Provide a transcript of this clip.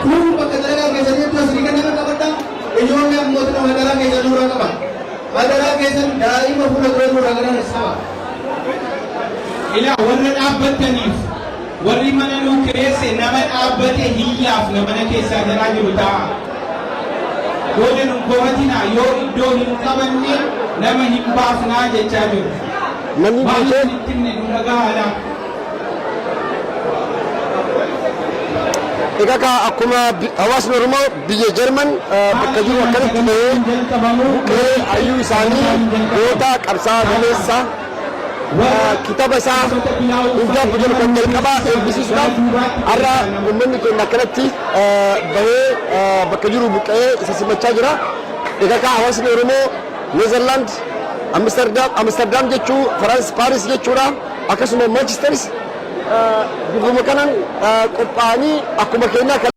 kun bakka dalagaa keessatti asii kan nama qabadha ijoollee ammoo magaalaa keessa suuraa qaba magaalaa keessatti daa'ima fuula dura suuraa kana saba ila warra dhaabbataniif warri mana nuu kireesse nama dhaabbate hiyyaaf namana keessaa jalaa jiru ta'a goone nun kofatina yoo iddoo hin qabanne nama hin baafnaa jechaa jiru namni baay'ee itti himne nu dhagahaadha. Egaa ka akkuma hawaasni Oromoo biyya Jarman bakka jiru akkanatti bahee hayyuu isaanii goota qabsaa'aa gameessa kitaaba isaa hundaa bujala kan jalqabaa eebbisiisuudhaaf har'a uummanni keenya akkanatti bahee bakka jiru buqqa'ee isa simachaa jira. Egaa ka hawaasni Oromoo Neezerlaand Amsterdam jechuu Paaris jechuudha akkasuma Manchesteris bifuma kanaan qophaa'anii akkuma keenyaa